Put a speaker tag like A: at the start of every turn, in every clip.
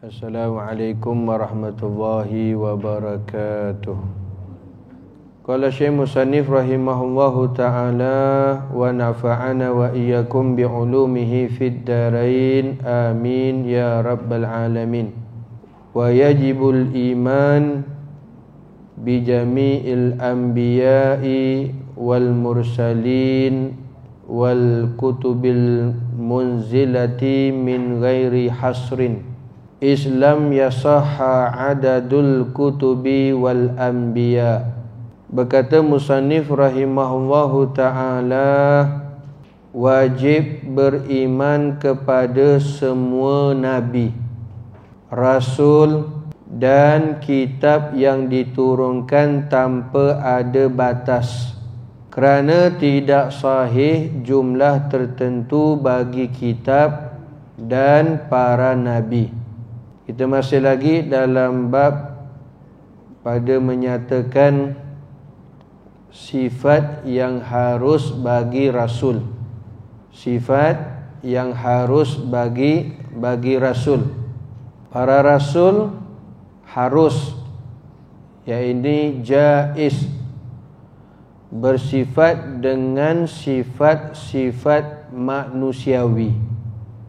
A: Assalamualaikum warahmatullahi wabarakatuh. Qala Syekh Musannif rahimahullahu ta'ala wa nafa'ana wa iyyakum bi'ulumihi fid darain amin ya rabbal alamin. Wa yajibul iman bi jami'il anbiya'i wal mursalin wal kutubil munzilati min ghairi hasrin Islam yasahha adadul kutubi wal anbiya. Berkata musannif rahimahullahu ta'ala, wajib beriman kepada semua nabi, rasul dan kitab yang diturunkan tanpa ada batas, kerana tidak sahih jumlah tertentu bagi kitab dan para nabi. Kita masih lagi dalam bab pada menyatakan sifat yang harus bagi rasul. Sifat yang harus bagi rasul. Para rasul harus, iaitu jaiz, bersifat dengan sifat-sifat manusiawi,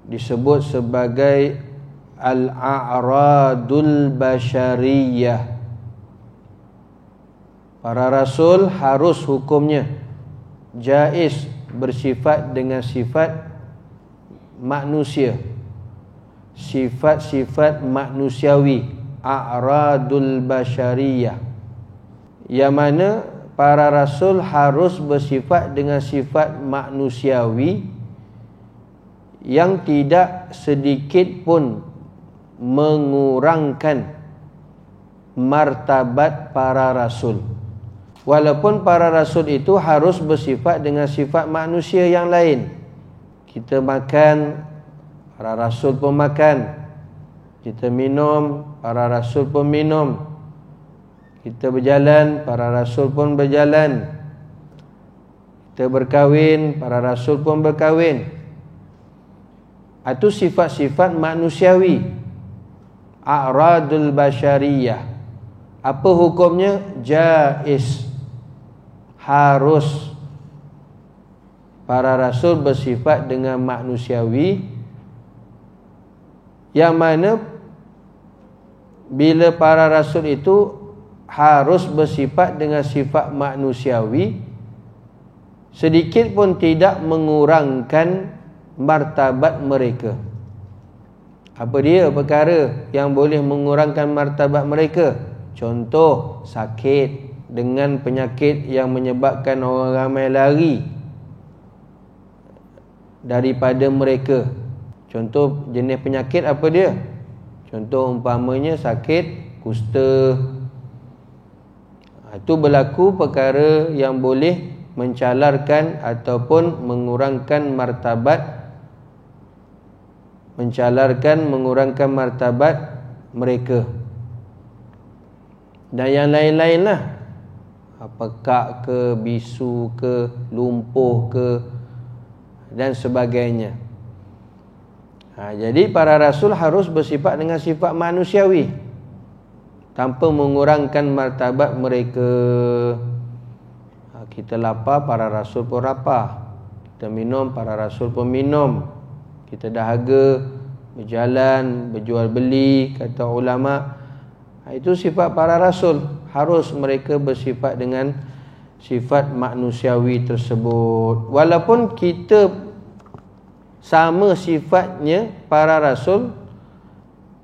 A: disebut sebagai al-a'radul basyariyah. Para rasul harus hukumnya jaiz, bersifat dengan sifat manusia, sifat-sifat manusiawi, a'radul basyariyah, yang mana para rasul harus bersifat dengan sifat manusiawi yang tidak sedikit pun mengurangkan martabat para rasul. Walaupun para rasul itu harus bersifat dengan sifat manusia yang lain. Kita makan, para rasul pun makan. Kita minum, para rasul pun minum. Kita berjalan, para rasul pun berjalan. Kita berkahwin, para rasul pun berkahwin. Itu sifat-sifat manusiawi, a'radul basyariyah. Apa hukumnya? Jaiz, harus. Para rasul bersifat dengan manusiawi, yang mana bila para rasul itu harus bersifat dengan sifat manusiawi, sedikit pun tidak mengurangkan martabat mereka. Apa dia perkara yang boleh mengurangkan martabat mereka? Contoh, sakit dengan penyakit yang menyebabkan orang ramai lari daripada mereka. Contoh jenis penyakit apa dia? Contoh umpamanya sakit kusta. Itu berlaku perkara yang boleh mencalarkan ataupun mengurangkan martabat, mengurangkan martabat mereka. Dan yang lain-lain lah, pekak ke, bisu ke, lumpuh ke, dan sebagainya. Jadi para rasul harus bersifat dengan sifat manusiawi tanpa mengurangkan martabat mereka. Kita lapar, para rasul pun lapar. Kita minum, para rasul pun minum. Kita dahaga, berjalan, berjual beli, kata ulama. Itu sifat para rasul. Harus mereka bersifat dengan sifat manusiawi tersebut. Walaupun kita sama sifatnya para rasul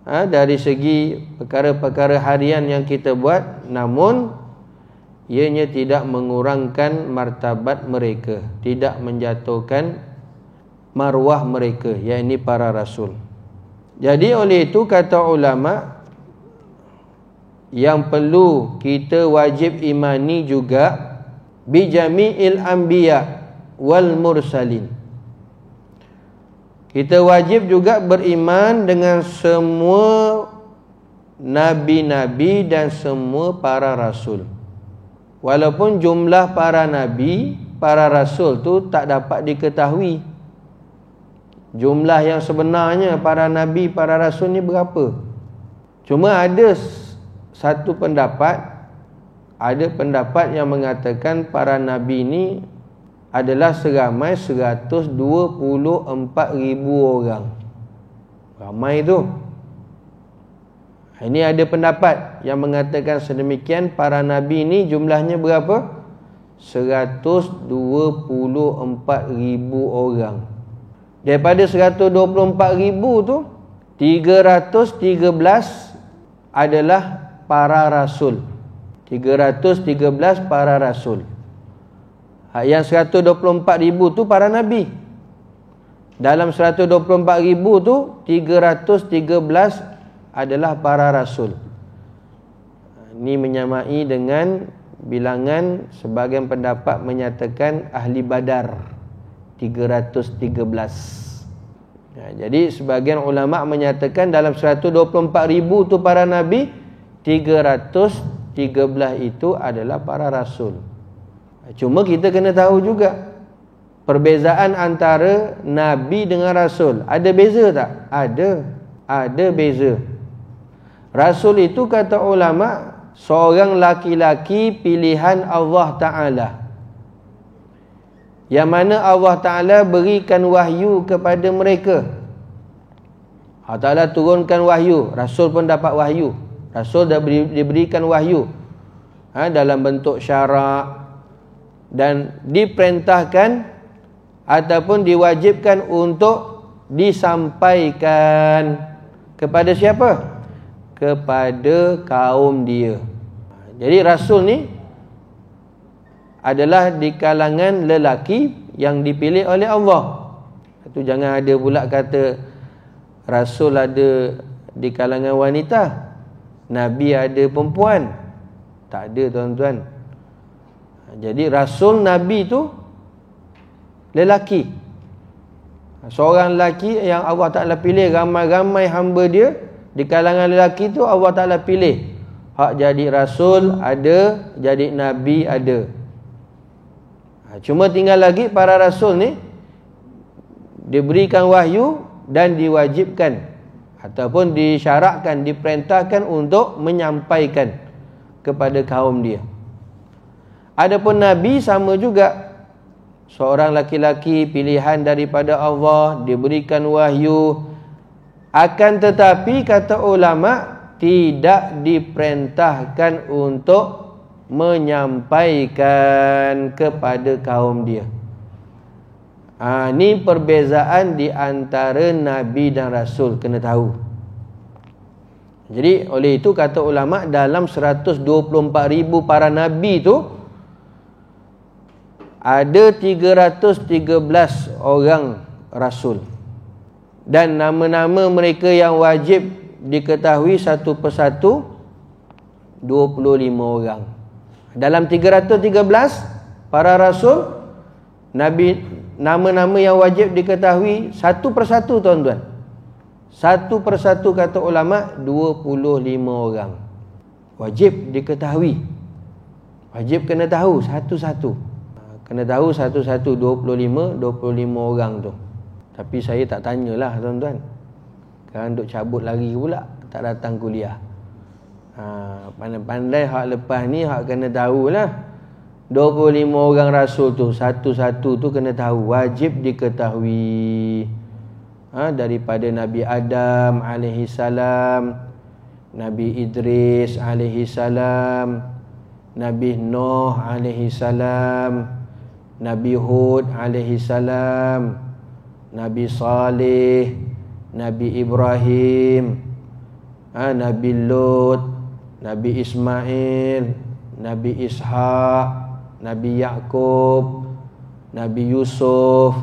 A: dari segi perkara-perkara harian yang kita buat, namun ianya tidak mengurangkan martabat mereka, tidak menjatuhkan marwah mereka, iaitu para rasul. Jadi oleh itu kata ulama, yang perlu kita wajib imani juga bi jami'il anbiya wal mursalin. Kita wajib juga beriman dengan semua nabi-nabi dan semua para rasul. Walaupun jumlah para nabi, para rasul tu tak dapat diketahui. Jumlah yang sebenarnya para nabi, para rasul ni berapa? Cuma ada satu pendapat, ada pendapat yang mengatakan para nabi ini adalah seramai 124,000 orang. Ramai tu. Ini ada pendapat yang mengatakan sedemikian. Para nabi ini jumlahnya berapa? 124,000 orang. Daripada 124,000 tu, 313 adalah para rasul. 313 para rasul. Yang 124,000 tu para nabi. Dalam 124,000 tu 313 adalah para rasul. Ini menyamai dengan bilangan sebahagian pendapat menyatakan ahli Badar 313. Jadi sebahagian ulama menyatakan dalam 124,000 tu para nabi, 313 itu adalah para rasul. Cuma kita kena tahu juga perbezaan antara nabi dengan rasul. Ada beza tak? Ada beza. Rasul itu kata ulama seorang laki-laki pilihan Allah Ta'ala, yang mana Allah Ta'ala berikan wahyu kepada mereka. Allah Ta'ala turunkan wahyu, rasul pun dapat wahyu. Rasul dah diberikan wahyu dalam bentuk syarak, dan diperintahkan ataupun diwajibkan untuk disampaikan kepada siapa? Kepada kaum dia. Jadi rasul ni adalah di kalangan lelaki yang dipilih oleh Allah. Itu jangan ada pula kata rasul ada di kalangan wanita, nabi ada perempuan. Tak ada tuan-tuan. Jadi rasul nabi tu lelaki. Seorang lelaki yang Allah Ta'ala pilih, ramai-ramai hamba dia. Di kalangan lelaki tu Allah Ta'ala pilih. Hak jadi rasul ada, jadi nabi ada. Cuma tinggal lagi para rasul ni diberikan wahyu dan diwajibkan ataupun disyaratkan, diperintahkan untuk menyampaikan kepada kaum dia. Adapun nabi sama juga, seorang laki-laki pilihan daripada Allah, diberikan wahyu. Akan tetapi kata ulama, tidak diperintahkan untuk menyampaikan kepada kaum dia. Ini perbezaan di antara nabi dan rasul, kena tahu. Jadi oleh itu kata ulama, dalam 124,000 para nabi tu ada 313 orang rasul. Dan nama-nama mereka yang wajib diketahui satu persatu 25 orang. Dalam 313 para rasul, nabi, nama-nama yang wajib diketahui satu persatu tuan-tuan. Satu persatu kata ulama 25 orang. Wajib diketahui. Wajib kena tahu satu-satu. Kena tahu satu-satu 25 orang tu. Tapi saya tak tanyalah tuan-tuan. Sekarang duk cabut lari pula, tak datang kuliah. Pandai-pandai hak lepas ni hak kena tahulah. 25 orang rasul tu satu-satu tu kena tahu, wajib diketahui. Daripada Nabi Adam alaihi salam, Nabi Idris alaihi salam, Nabi Nuh alaihi salam, Nabi Hud alaihi salam, Nabi Saleh, Nabi Ibrahim, Nabi Lut, Nabi Ismail, Nabi Ishaq, Nabi Yaqub, Nabi Yusuf,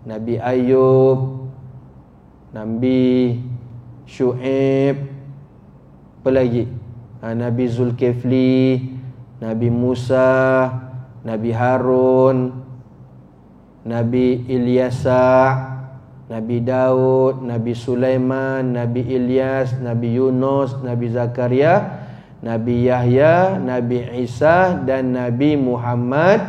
A: Nabi Ayub, Nabi Syuaib, apa lagi? Nabi Zulkifli, Nabi Musa, Nabi Harun, Nabi Ilyasa, Nabi Daud, Nabi Sulaiman, Nabi Ilyas, Nabi Yunus, Nabi Zakaria, Nabi Yahya, Nabi Isa dan Nabi Muhammad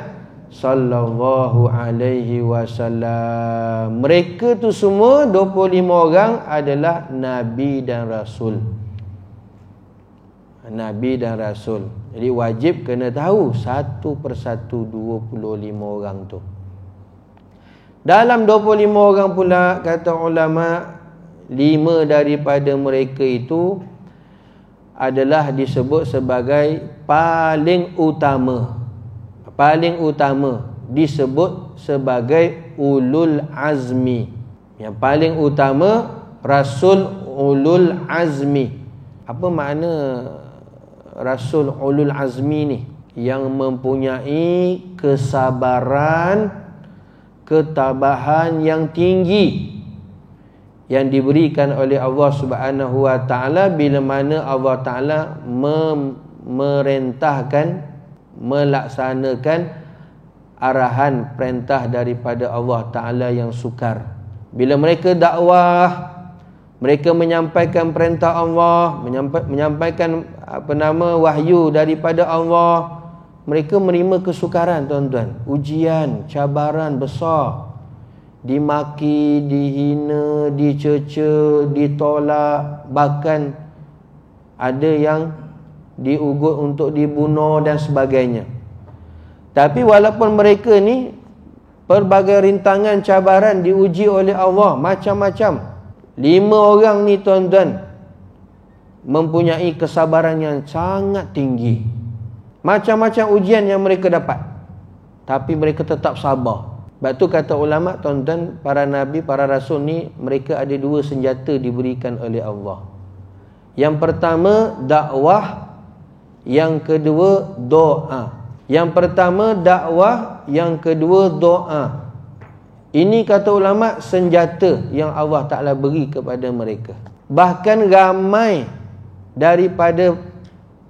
A: sallallahu alaihi wasallam. Mereka tu semua 25 orang adalah nabi dan rasul. Nabi dan Rasul. Jadi wajib kena tahu satu persatu 25 orang tu. Dalam 25 orang pula, kata ulama, 5 daripada mereka itu adalah disebut sebagai paling utama. Paling utama disebut sebagai ulul azmi. Yang paling utama Rasul ulul azmi. Apa makna Rasul ulul azmi ni? Yang mempunyai kesabaran, ketabahan yang tinggi yang diberikan oleh Allah Subhanahu wa taala bila mana Allah taala memerintahkan, melaksanakan arahan perintah daripada Allah taala yang sukar. Bila mereka dakwah, mereka menyampaikan perintah Allah, menyampaikan wahyu daripada Allah, mereka menerima kesukaran, tuan-tuan. Ujian, cabaran besar. Dimaki, dihina, dicerca, ditolak, bahkan ada yang diugut untuk dibunuh dan sebagainya. Tapi walaupun mereka ni pelbagai rintangan, cabaran diuji oleh Allah macam-macam. 5 orang ni, tuan-tuan, mempunyai kesabaran yang sangat tinggi. Macam-macam ujian yang mereka dapat, tapi mereka tetap sabar. Sebab tu kata ulama, tuan-tuan, para nabi, para rasul ni, mereka ada 2 senjata diberikan oleh Allah. Yang pertama dakwah, yang kedua doa. Yang pertama dakwah, yang kedua doa. Ini kata ulama senjata yang Allah Ta'ala beri kepada mereka. Bahkan ramai daripada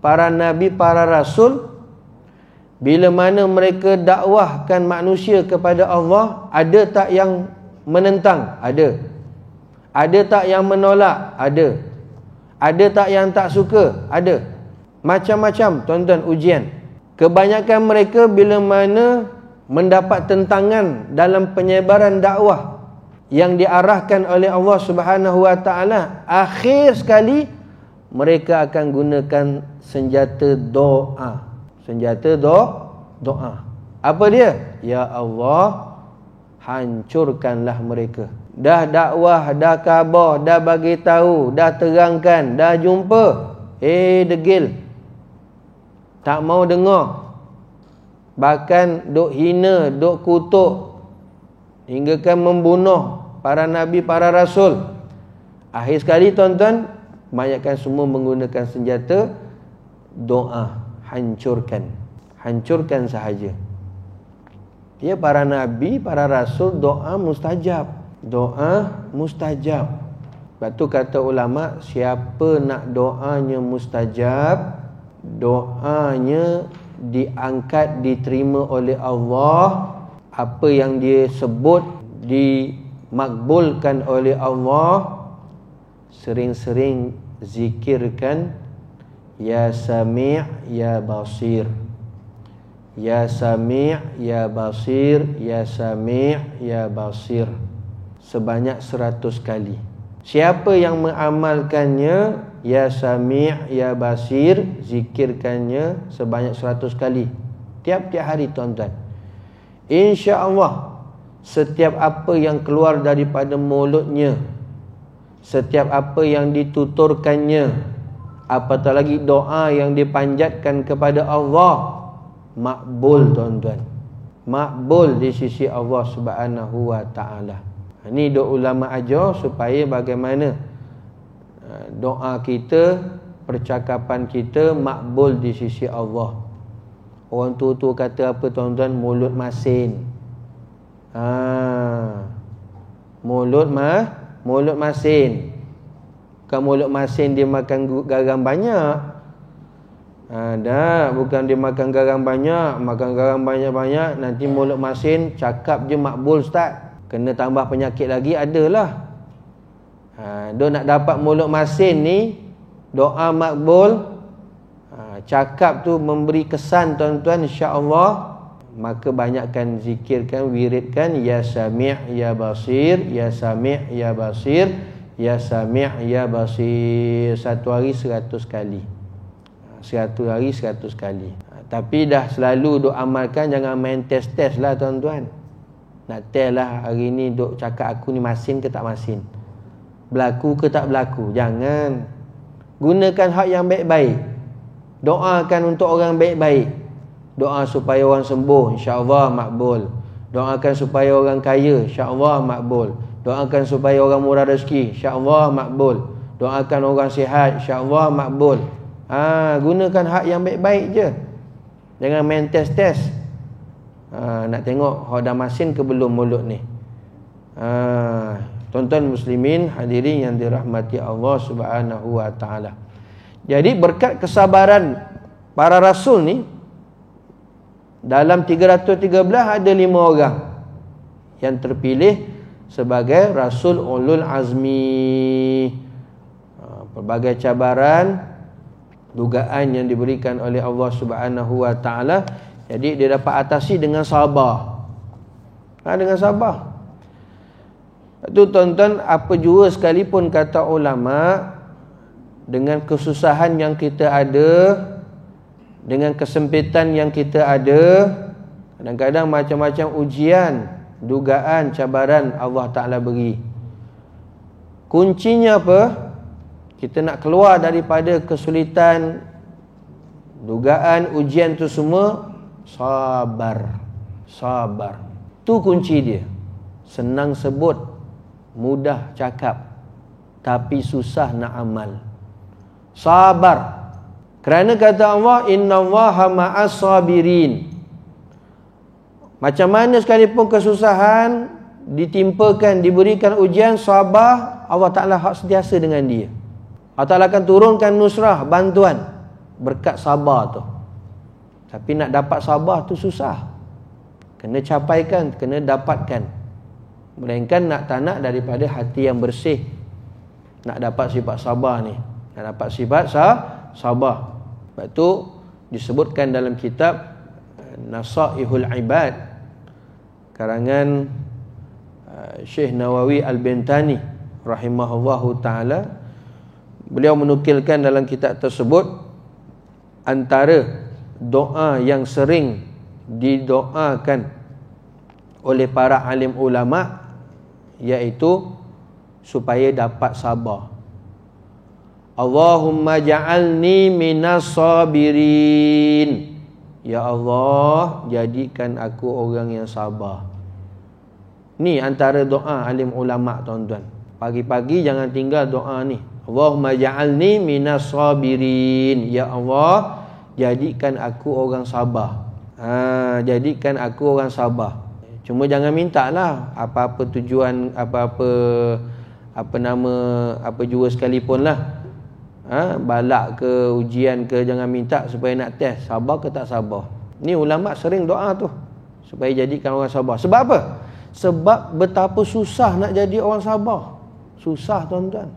A: para nabi, para rasul, bila mana mereka dakwahkan manusia kepada Allah, ada tak yang menentang? Ada. Ada tak yang menolak? Ada. Ada tak yang tak suka? Ada. Macam-macam, tuan-tuan, ujian. Kebanyakan mereka bila mana mendapat tentangan dalam penyebaran dakwah yang diarahkan oleh Allah Subhanahu wa taala, akhir sekali mereka akan gunakan senjata doa. Senjata doa. Apa dia? Ya Allah, hancurkanlah mereka. Dah dakwah, dah khabar, dah bagi tahu, dah terangkan, dah jumpa, degil, tak mau dengar. Bahkan duk hina, duk kutuk, hinggakan membunuh para nabi, para rasul. Akhir sekali, tuan-tuan, kebanyakan semua menggunakan senjata doa. Hancurkan sahaja. Dia para nabi, para rasul, doa mustajab. Doa mustajab. Sebab tu kata ulama, siapa nak doanya mustajab, doanya diangkat, diterima oleh Allah, apa yang dia sebut dimakbulkan oleh Allah, sering-sering zikirkan Ya Sami' Ya Basir, Ya Sami' Ya Basir, Ya Sami' Ya Basir, sebanyak 100 kali. Siapa yang mengamalkannya, Ya Sami' Ya Basir, zikirkannya sebanyak 100 kali tiap-tiap hari, tuan-tuan, insya-Allah setiap apa yang keluar daripada mulutnya, setiap apa yang dituturkannya, apatah lagi doa yang dipanjatkan kepada Allah, makbul, tuan-tuan. Makbul di sisi Allah Subhanahu wa taala. Ini doa ulama ajar supaya bagaimana doa kita, percakapan kita makbul di sisi Allah. Orang tu kata apa, tuan-tuan? Mulut masin. Mulut masin. Bukan mulut masin dia makan garam banyak. Bukan dia makan garam banyak. Makan garam banyak-banyak, nanti mulut masin, cakap je makbul, ustaz. Kena tambah penyakit lagi, adalah. Dia nak dapat mulut masin ni, doa makbul, cakap tu memberi kesan, tuan-tuan, insya-Allah, maka banyakkan zikirkan, wiridkan Ya Sami' Ya Basir, Ya Sami' Ya Basir, Ya Sami' Ya Basir, satu hari 100 kali. 100 hari 100 kali. Tapi dah selalu duk amalkan, jangan main test-test lah tuan-tuan. Nak test lah hari ni duk cakap aku ni masin ke tak masin, berlaku ke tak berlaku. Jangan. Gunakan hak yang baik-baik. Doakan untuk orang baik-baik. Doa supaya orang sembuh, insya-Allah makbul. Doakan supaya orang kaya, insya-Allah makbul. Doakan supaya orang murah rezeki, insya-Allah makbul. Doakan orang sihat, insya-Allah makbul. Gunakan hak yang baik-baik je. Jangan main test-test. Nak tengok hak dah masin ke belum mulut ni. Tuan-tuan muslimin hadirin yang dirahmati Allah Subhanahu wa taala. Jadi berkat kesabaran para rasul ni, dalam 313 ada 5 orang yang terpilih sebagai rasul ulul azmi. Pelbagai cabaran, dugaan yang diberikan oleh Allah Subhanahu wa taala, jadi dia dapat atasi dengan sabar. Dengan sabar. Itu tuan-tuan, apa jua sekalipun kata ulama, dengan kesusahan yang kita ada, dengan kesempitan yang kita ada, kadang-kadang macam-macam ujian, dugaan, cabaran Allah Ta'ala beri. Kuncinya apa? Kita nak keluar daripada kesulitan, dugaan, ujian tu semua, sabar. Sabar. Tu kunci dia. Senang sebut, mudah cakap, tapi susah nak amal. Sabar. Kerana kata Allah, innallaha ma'as sabirin. Macam mana sekalipun kesusahan ditimpakan, diberikan ujian, sabar, Allah Ta'ala hak sentiasa dengan dia. Allah Ta'ala akan turunkan nusrah, bantuan berkat sabar tu. Tapi nak dapat sabar tu susah. Kena capaikan, kena dapatkan. Melainkan tak nak daripada hati yang bersih. Nak dapat sifat sabar ni, nak dapat sifat sabar. Sebab tu disebutkan dalam kitab Nasaihul Ibad, karangan Syekh Nawawi Al-Bintani rahimahullahu ta'ala. Beliau menukilkan dalam kitab tersebut, antara doa yang sering didoakan oleh para alim ulama, iaitu supaya dapat sabar. Allahumma ja'alni minas sabirin. Ya Allah, jadikan aku orang yang sabar. Ni antara doa alim ulama tuan-tuan. Pagi-pagi jangan tinggal doa ni. Allahumma ja'alni minas sabirin. Ya Allah, jadikan aku orang sabar. Jadikan aku orang sabar. Cuma jangan minta lah apa-apa tujuan, apa jua sekalipun lah. Balak ke, ujian ke, jangan minta supaya nak test sabar ke tak sabar. Ni ulama sering doa tu, supaya jadikan orang sabar. Sebab apa? Sebab betapa susah nak jadi orang sabar. Susah tuan-tuan,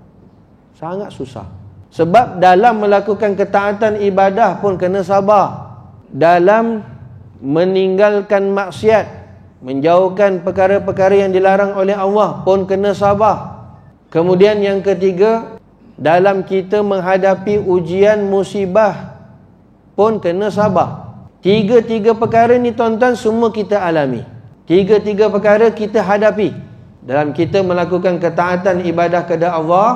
A: sangat susah. Sebab dalam melakukan ketaatan ibadah pun kena sabar. Dalam meninggalkan maksiat, menjauhkan perkara-perkara yang dilarang oleh Allah pun kena sabar. Kemudian yang ketiga, dalam kita menghadapi ujian musibah pun kena sabar. Tiga-tiga perkara ni tuan-tuan semua kita alami. Tiga-tiga perkara kita hadapi dalam kita melakukan ketaatan ibadah kepada Allah,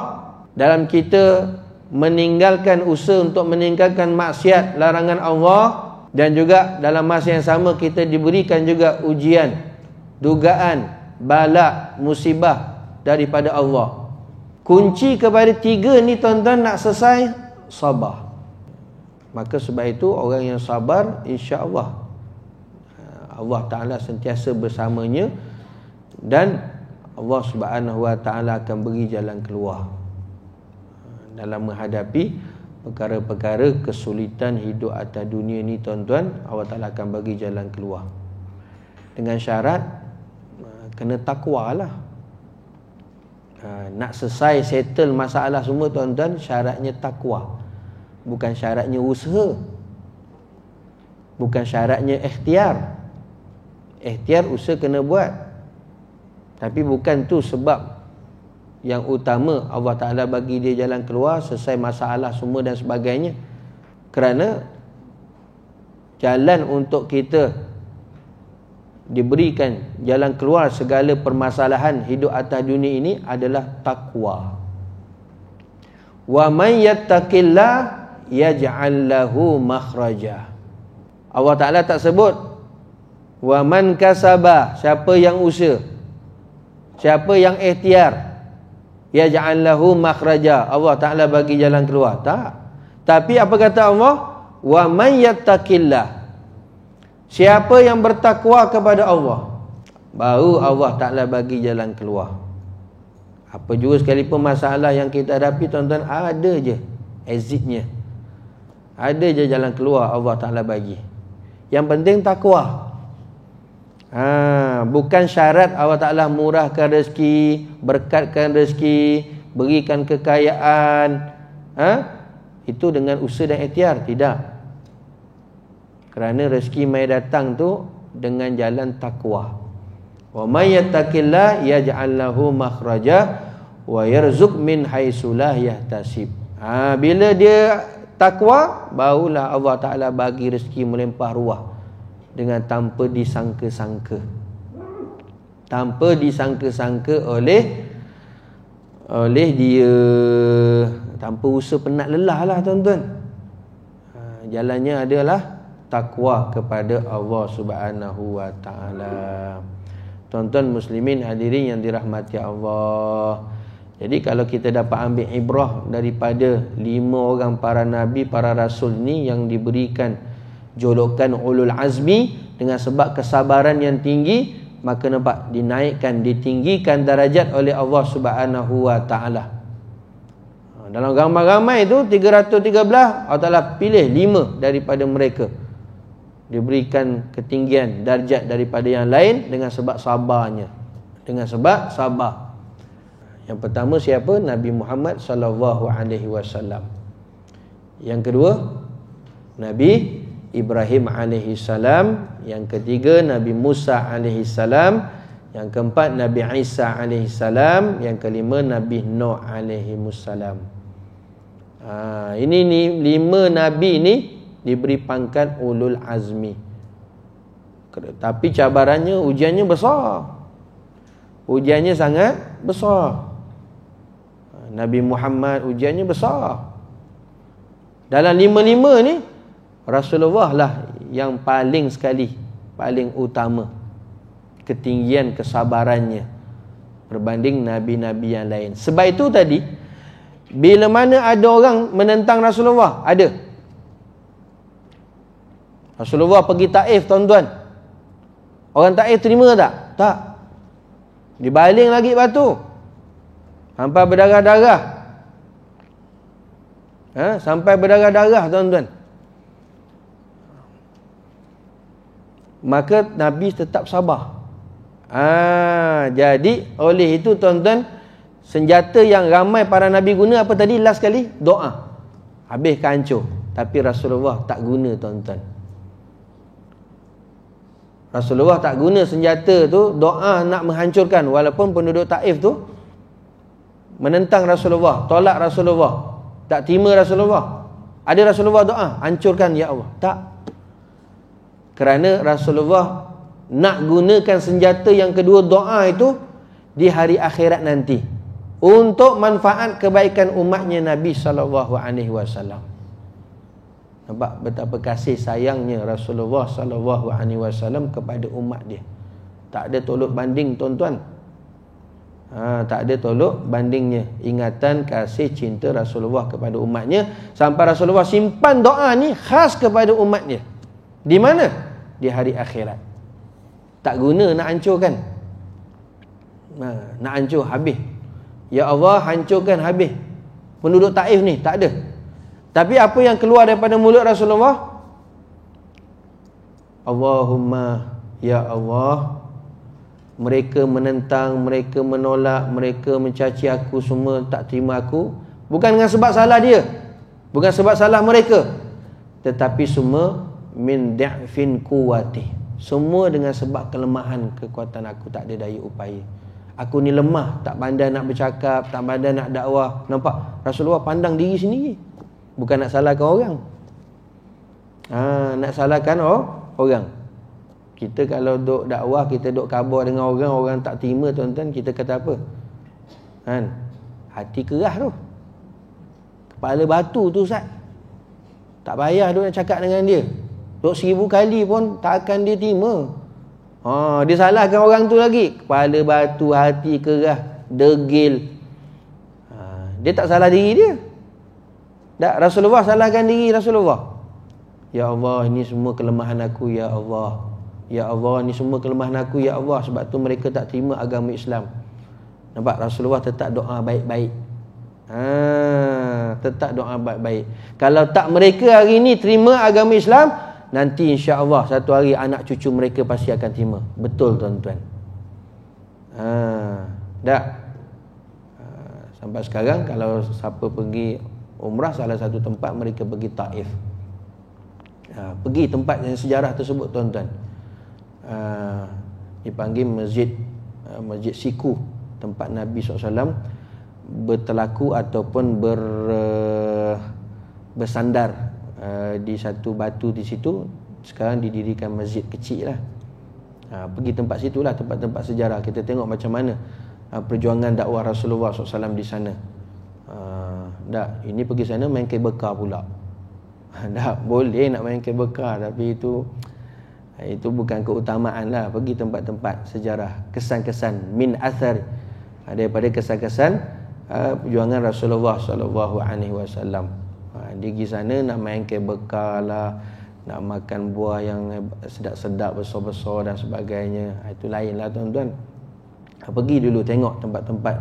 A: dalam kita meninggalkan usaha untuk meninggalkan maksiat larangan Allah, dan juga dalam masa yang sama kita diberikan juga ujian, dugaan, bala, musibah daripada Allah. Kunci kepada tiga ni tuan-tuan nak selesai, sabar. Maka sebab itu orang yang sabar, insya-Allah Allah Ta'ala sentiasa bersamanya, dan Allah Subhanahu wa ta'ala akan beri jalan keluar dalam menghadapi perkara-perkara kesulitan hidup atas dunia ni tuan-tuan. Allah Ta'ala akan bagi jalan keluar, dengan syarat kena takwa lah. Nak selesai settle masalah semua tuan-tuan, syaratnya takwa, bukan syaratnya usaha, bukan syaratnya ikhtiar. Ikhtiar usaha kena buat, tapi bukan tu sebab yang utama Allah Ta'ala bagi dia jalan keluar, selesai masalah semua dan sebagainya. Kerana jalan untuk kita diberikan jalan keluar segala permasalahan hidup atas dunia ini adalah takwa. Wa man yattaqillah yaj'al lahu makhraja. Allah Ta'ala tak sebut wa man kasaba, siapa yang usaha, siapa yang ikhtiar, yaj'al lahu makhraja, Allah Ta'ala bagi jalan keluar. Tak. Tapi apa kata Allah? Wa man yattaqillah, siapa yang bertakwa kepada Allah, baru Allah Ta'ala bagi jalan keluar. Apa juga sekalipun masalah yang kita hadapi, tuan-tuan, ada je exitnya, ada je jalan keluar Allah Ta'ala bagi. Yang penting takwa. Bukan syarat Allah Ta'ala murahkan rezeki, berkatkan rezeki, berikan kekayaan, itu dengan usaha dan ikhtiar. Tidak. Kerana rezeki mai datang tu dengan jalan takwa. Wa may yattaqillah yaj'al lahu makhraja wa yarzuq min haitsu la yahtasib. Bila dia takwa, barulah Allah Ta'ala bagi rezeki melimpah ruah dengan tanpa disangka-sangka. Tanpa disangka-sangka oleh dia, tanpa usaha penat lelah lah, tuan-tuan. Jalannya adalah takwa kepada Allah Subhanahu wa Ta'ala. Tuan-tuan muslimin hadirin yang dirahmati Allah. Jadi kalau kita dapat ambil ibrah daripada 5 orang para nabi, para rasul ni yang diberikan julukan ulul azmi dengan sebab kesabaran yang tinggi, maka nampak dinaikkan, ditinggikan darajat oleh Allah Subhanahu wa Ta'ala. Dalam ramai-ramai itu 313, Allah Ta'ala pilih 5 daripada mereka, diberikan ketinggian darjat daripada yang lain dengan sebab sabarnya. Dengan sebab sabar. Yang pertama siapa? Nabi Muhammad sallallahu alaihi wasallam. Yang kedua Nabi Ibrahim alaihi salam. Yang ketiga Nabi Musa alaihi salam. Yang keempat Nabi Isa alaihi salam. Yang kelima Nabi Nuh alaihi salam. Ini 5 nabi ni diberi pangkat ulul azmi. Tapi cabarannya, ujiannya besar. Ujiannya sangat besar. Nabi Muhammad ujiannya besar. Dalam 5 ni Rasulullah lah yang paling sekali, paling utama ketinggian kesabarannya berbanding nabi-nabi yang lain. Sebab itu tadi, bila mana ada orang menentang Rasulullah, ada. Rasulullah pergi Taif, tuan-tuan. Orang Taif terima tak? Tak. Dibaling lagi batu. Sampai berdarah-darah. Sampai berdarah-darah, tuan-tuan. Maka Nabi tetap sabar. Jadi oleh itu, tuan-tuan, senjata yang ramai para Nabi guna apa tadi? Last kali, doa. Habis hancur. Tapi Rasulullah tak guna, tuan-tuan. Rasulullah tak guna senjata tu, doa nak menghancurkan. Walaupun penduduk Taif tu menentang Rasulullah, tolak Rasulullah, tak terima Rasulullah. Ada Rasulullah doa, hancurkan ya Allah. Tak. Kerana Rasulullah nak gunakan senjata yang kedua, doa itu, di hari akhirat nanti, untuk manfaat kebaikan umatnya Nabi SAW. Nampak betapa kasih sayangnya Rasulullah SAW kepada umat dia. Tak ada tolak banding, tuan-tuan. Tak ada tolak bandingnya. Ingatan, kasih, cinta Rasulullah kepada umatnya, sampai Rasulullah simpan doa ni khas kepada umatnya. Di mana? Di hari akhirat. Tak guna nak hancurkan. Nak hancur habis. Ya Allah, hancurkan habis penduduk Taif ni. Tak ada. Tapi apa yang keluar daripada mulut Rasulullah? Allahumma, ya Allah, mereka menentang, mereka menolak, mereka mencaci aku, semua tak terima aku. Bukan dengan sebab salah dia, bukan sebab salah mereka, tetapi semua min da'fin quwwati, semua dengan sebab kelemahan kekuatan aku, tak ada daya upaya. Aku ni lemah, tak pandai nak bercakap, tak pandai nak dakwah. Nampak? Rasulullah pandang diri sendiri, bukan nak salahkan orang. Nak salahkan orang. Kita kalau duk dakwah, kita duk khabar dengan orang, orang tak terima tuan-tuan, kita kata apa? Hati kerah tu. Kepala batu tu Ustaz. Tak payah duk nak cakap dengan dia. Duk 1000 kali pun tak akan dia terima. Dia salahkan orang tu lagi. Kepala batu, hati kerah, degil. Dia tak salah diri dia. Tak, Rasulullah salahkan diri Rasulullah. Ya Allah, ini semua kelemahan aku, ya Allah. Ya Allah, ini semua kelemahan aku, ya Allah. Sebab tu mereka tak terima agama Islam. Nampak, Rasulullah tetap doa baik-baik. Tetap doa baik-baik. Kalau tak mereka hari ni terima agama Islam, nanti insya-Allah satu hari anak cucu mereka pasti akan terima. Betul tuan-tuan. Tak. Sampai sekarang kalau siapa pergi umrah salah satu tempat, mereka pergi Taif. Pergi tempat yang sejarah tersebut tuan-tuan. Dipanggil Masjid Siku, tempat Nabi SAW bertelaku ataupun bersandar di satu batu di situ. Sekarang didirikan masjid kecil lah. Pergi tempat situlah, tempat-tempat sejarah. Kita tengok macam mana perjuangan dakwah Rasulullah SAW di sana. Ini pergi sana main kabel car pula. Boleh nak main kabel car, tapi itu bukan keutamaan lah. Pergi tempat-tempat sejarah, kesan-kesan min athar, daripada kesan-kesan perjuangan Rasulullah SAW. Dia pergi sana nak main kabel car lah, nak makan buah yang sedap-sedap, besar-besar dan sebagainya. Itu lain lah tuan-tuan. Pergi dulu tengok tempat-tempat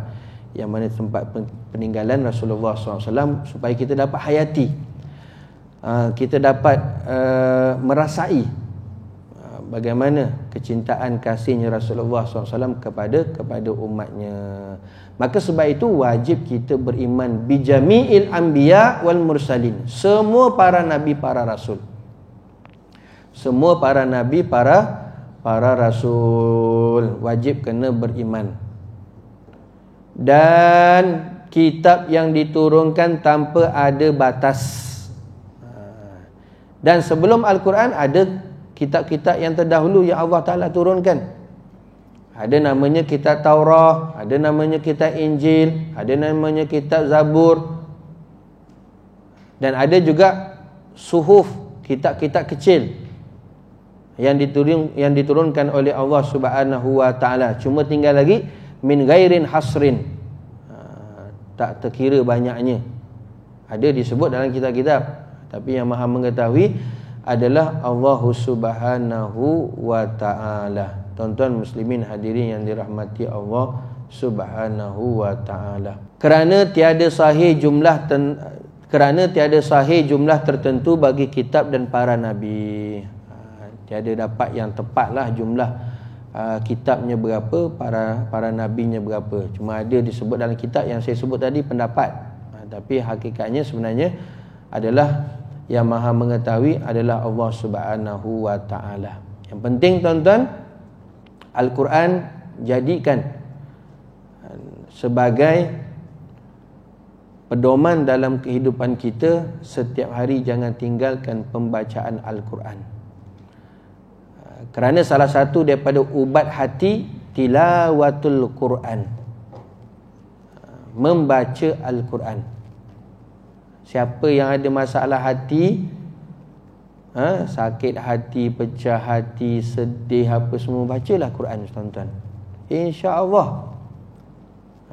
A: yang mana tempat peninggalan Rasulullah SAW, supaya kita dapat hayati, kita dapat merasai bagaimana kecintaan kasihnya Rasulullah SAW kepada umatnya. Maka sebab itu wajib kita beriman bijami'il anbiya wal mursalin. Semua para nabi, para rasul. Semua para nabi, para rasul wajib kena beriman. Dan kitab yang diturunkan tanpa ada batas. Dan sebelum Al-Quran ada kitab-kitab yang terdahulu yang Allah Ta'ala turunkan. Ada namanya kitab Taurah, ada namanya kitab Injil, ada namanya kitab Zabur, dan ada juga suhuf, kitab-kitab kecil yang diturunkan oleh Allah Subhanahu Wa Ta'ala. Cuma tinggal lagi min ghairin hasrin, tak terkira banyaknya. Ada disebut dalam kitab-kitab, tapi yang Maha mengetahui adalah Allah Subhanahu Wa Ta'ala. Tuan-tuan muslimin hadirin yang dirahmati Allah Subhanahu Wa Ta'ala. Kerana tiada sahih jumlah tertentu bagi kitab dan para nabi. Tiada dapat yang tepatlah jumlah kitabnya berapa, para nabinya berapa. Cuma ada disebut dalam kitab yang saya sebut tadi pendapat. Tapi hakikatnya sebenarnya adalah yang Maha mengetahui adalah Allah Subhanahu Wa Ta'ala. Yang penting tuan-tuan, Al-Quran jadikan sebagai pedoman dalam kehidupan kita. Setiap hari jangan tinggalkan pembacaan Al-Quran. Kerana salah satu daripada ubat hati tilawatul Quran, membaca Al-Quran. Siapa yang ada masalah hati, sakit hati, pecah hati, sedih, apa semua, bacalah Quran tuan-tuan. InsyaAllah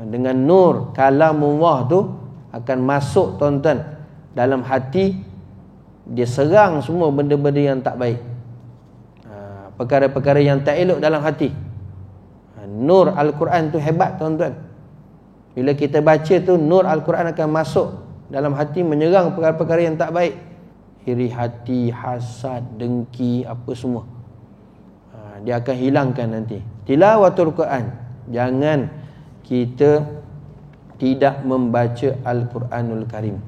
A: dengan nur kalamullah tu akan masuk tuan-tuan dalam hati. Dia serang semua benda-benda yang tak baik, perkara-perkara yang tak elok dalam hati. Nur Al-Quran tu hebat tuan-tuan. Bila kita baca tu, nur Al-Quran akan masuk dalam hati, menyerang perkara-perkara yang tak baik. Iri hati, hasad, dengki, apa semua, dia akan hilangkan nanti. Tilawatul Quran. Jangan kita tidak membaca Al-Quranul Karim.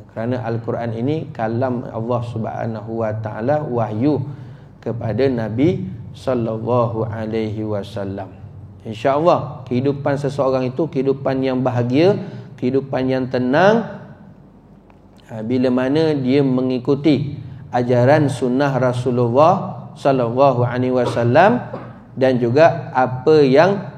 A: Kerana Al-Quran ini kalam Allah Subhanahu Wa Ta'ala, wahyu kepada Nabi sallallahu alaihi wasallam. InsyaAllah kehidupan seseorang itu kehidupan yang bahagia, kehidupan yang tenang, Bila mana dia mengikuti ajaran sunnah Rasulullah sallallahu alaihi wasallam, dan juga apa yang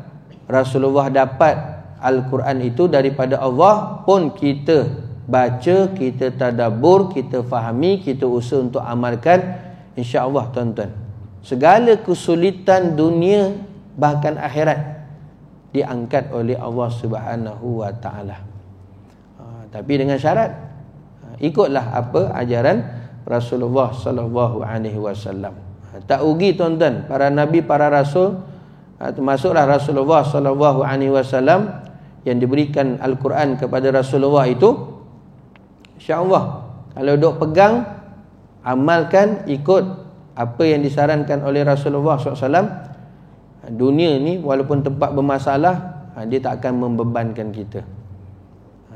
A: Rasulullah dapat Al-Quran itu daripada Allah pun kita baca, kita tadabbur, kita fahami, kita usaha untuk amalkan, insya-Allah tuan-tuan. Segala kesulitan dunia bahkan akhirat diangkat oleh Allah Subhanahu wa taala. Tapi dengan syarat ikutlah apa ajaran Rasulullah sallallahu alaihi wasallam. Tak rugi tuan-tuan, para nabi, para rasul, termasuklah Rasulullah sallallahu alaihi wasallam yang diberikan Al-Quran kepada Rasulullah itu, insya-Allah kalau duk pegang, amalkan, ikut apa yang disarankan oleh Rasulullah SAW, dunia ni walaupun tempat bermasalah, dia tak akan membebankan kita,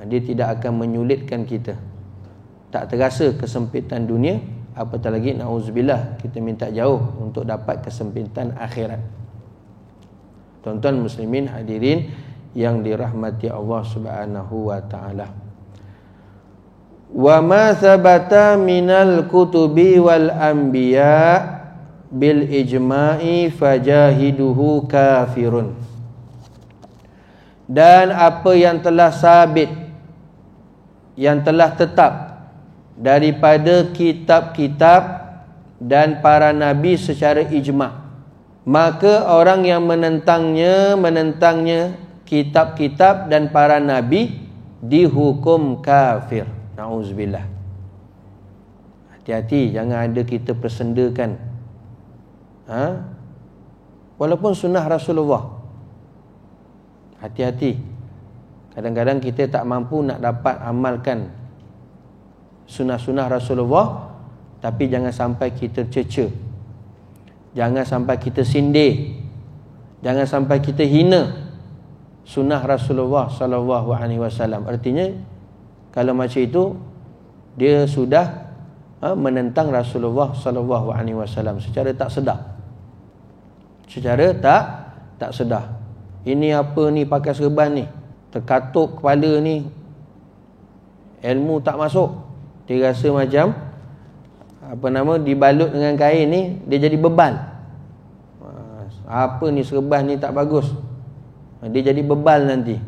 A: dia tidak akan menyulitkan kita, tak terasa kesempitan dunia, apatah lagi na'udzubillah kita minta jauh untuk dapat kesempitan akhirat. Tuan-tuan muslimin hadirin yang dirahmati Allah Subhanahu wa taala. Wa ma thabata minal kutubi wal anbiya bil ijma'i fajahiduhu kafirun. Dan apa yang telah sabit, yang telah tetap daripada kitab-kitab dan para nabi secara ijma', maka orang yang menentangnya kitab-kitab dan para nabi dihukum kafir. Na'udzubillah. Hati-hati, jangan ada kita persendakan walaupun sunnah Rasulullah. Hati-hati, kadang-kadang kita tak mampu nak dapat amalkan sunnah-sunnah Rasulullah, tapi jangan sampai kita cerca, jangan sampai kita sindir, jangan sampai kita hina sunnah Rasulullah sallallahu alaihi wasallam. Artinya kalau macam itu dia sudah menentang Rasulullah sallallahu alaihi wasallam secara tak sedar. Secara tak sedar. Ini apa ni pakai serban ni? Terkatuk kepala ni. Ilmu tak masuk. Dia rasa macam dibalut dengan kain ni, dia jadi bebal. Apa ni serban ni tak bagus. Dia jadi bebal nanti.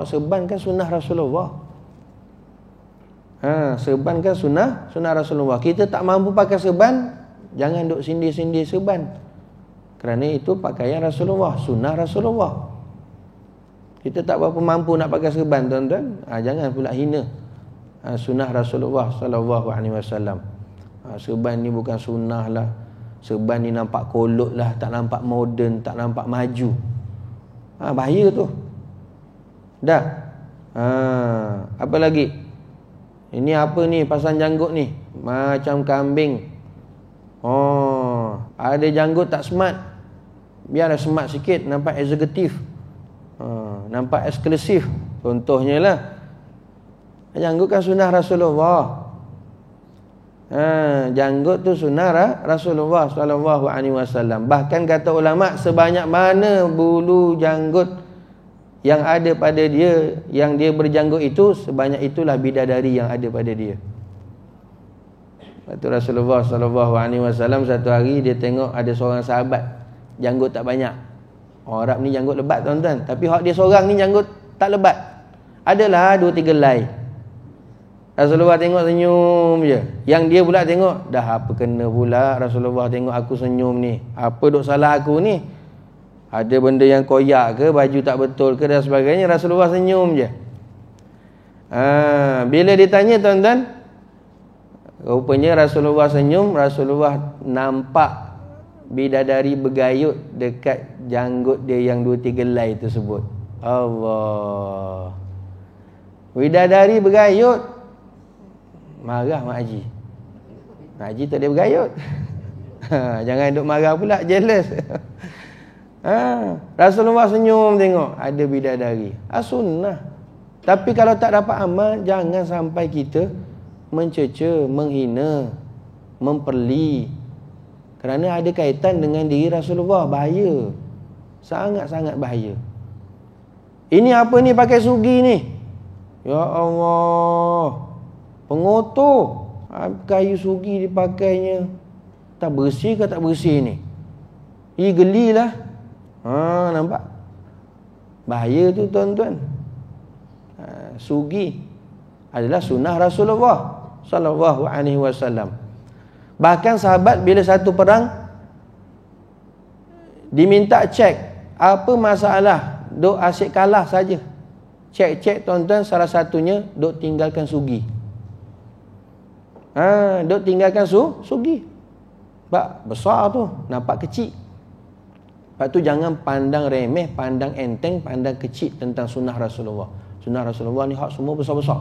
A: Serban kan sunnah Rasulullah. Serban kan sunnah Rasulullah. Kita tak mampu pakai serban, jangan duk sindir-sindir serban. Kerana itu pakaian Rasulullah, sunnah Rasulullah. Kita tak berapa mampu nak pakai serban tuan-tuan, jangan pula hina sunnah Rasulullah sallallahu alaihi wasallam. Serban ni bukan sunnah lah. Serban ni nampak kolot lah, tak nampak moden, tak nampak maju. Bahaya tu. Dah. Apa lagi? Ini apa ni pasang janggut ni? Macam kambing. Ada janggut tak smart. Biar smart sikit, nampak eksekutif. Nampak eksklusif. Contohnya lah, janggut kan sunnah Rasulullah. Janggut tu sunnah Rasulullah sallallahu alaihi wasallam. Bahkan kata ulama, sebanyak mana bulu janggut yang ada pada dia, yang dia berjanggut itu, sebanyak itulah bidadari yang ada pada dia. Waktu Rasulullah sallallahu alaihi wasallam satu hari dia tengok ada seorang sahabat janggut tak banyak. Orang Arab ni janggut lebat tuan-tuan, tapi hak dia seorang ni janggut tak lebat. Adalah 2-3 helai. Rasulullah tengok senyum je. Yang dia pula tengok, dah apa kena pula Rasulullah tengok aku senyum ni. Apa duk salah aku ni? Ada benda yang koyak ke, baju tak betul ke dan sebagainya. Rasulullah senyum je. Bila ditanya tuan-tuan, rupanya Rasulullah senyum, Rasulullah nampak bidadari bergayut dekat janggut dia yang 2-3 helai tersebut. Allah. Bidadari bergayut. Marah Mak Haji. Mak Haji tak ada bergayut. Jangan duk marah pula, jealous. Rasulullah senyum tengok ada bidadari. Sunnah. Tapi kalau tak dapat amal, jangan sampai kita mencerca, menghina, memperli. Kerana ada kaitan dengan diri Rasulullah. Bahaya. Sangat-sangat bahaya. Ini apa ni pakai sugi ni? Ya Allah. Pengotor. Kayu sugi dipakainya. Tak bersih ke tak bersih ni? Gelilah. Nampak? Bahaya tu tuan-tuan. Sugi adalah sunnah Rasulullah sallallahu alaihi wasallam. Bahkan sahabat bila satu perang diminta cek apa masalah, duk asyik kalah saja. Cek tuan-tuan, salah satunya duk tinggalkan sugi. Duk tinggalkan sugi. Sebab besar tu, nampak kecil. Sebab tu jangan pandang remeh, pandang enteng, pandang kecil tentang sunnah Rasulullah. Sunnah Rasulullah ni hak semua besar-besar.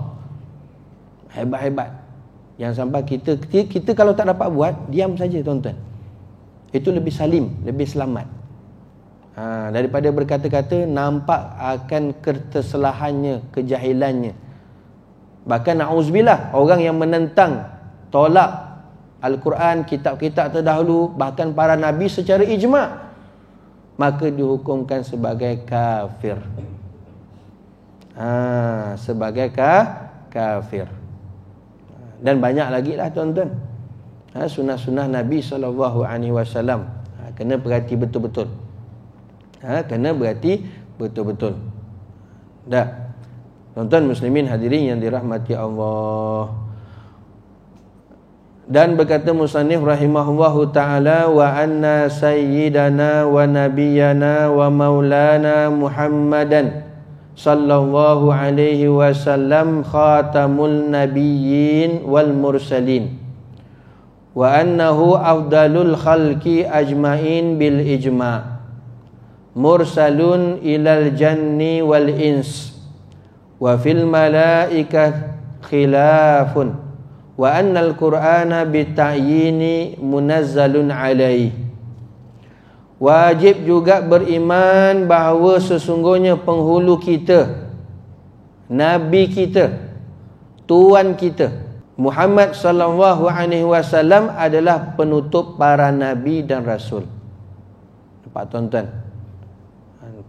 A: Hebat-hebat. Yang sampai kita kalau tak dapat buat, diam saja tuan-tuan. Itu lebih salim, lebih selamat. Daripada berkata-kata, nampak akan kesalahannya, kejahilannya. Bahkan na'uzubillah, orang yang menentang, tolak Al-Quran, kitab-kitab terdahulu, bahkan para nabi secara ijma', maka dihukumkan sebagai kafir. Sebagai kafir. Dan banyak lagi lah tuan-tuan. Sunnah-sunnah Nabi SAW. Kena perhati betul-betul. Kena berhati betul-betul. Dah. Tuan-tuan muslimin hadirin yang dirahmati Allah. Dan berkata musannif rahimahullahu ta'ala, wa anna sayyidana wa nabiyyana wa maulana Muhammadan sallallahu alaihi wasallam khatamul nabiyyin wal mursalin wa annahu afdalul khalqi ajma'in bil ijma' mursalun ilal janni wal ins wa fil malaikah khilafun wa annal qur'ana bita'yini munazzalun alaihi. Wajib juga beriman bahawa sesungguhnya penghulu kita, Nabi kita, Tuan kita Muhammad sallallahu alaihi wasallam adalah penutup para Nabi dan Rasul. Nampak tuan-tuan?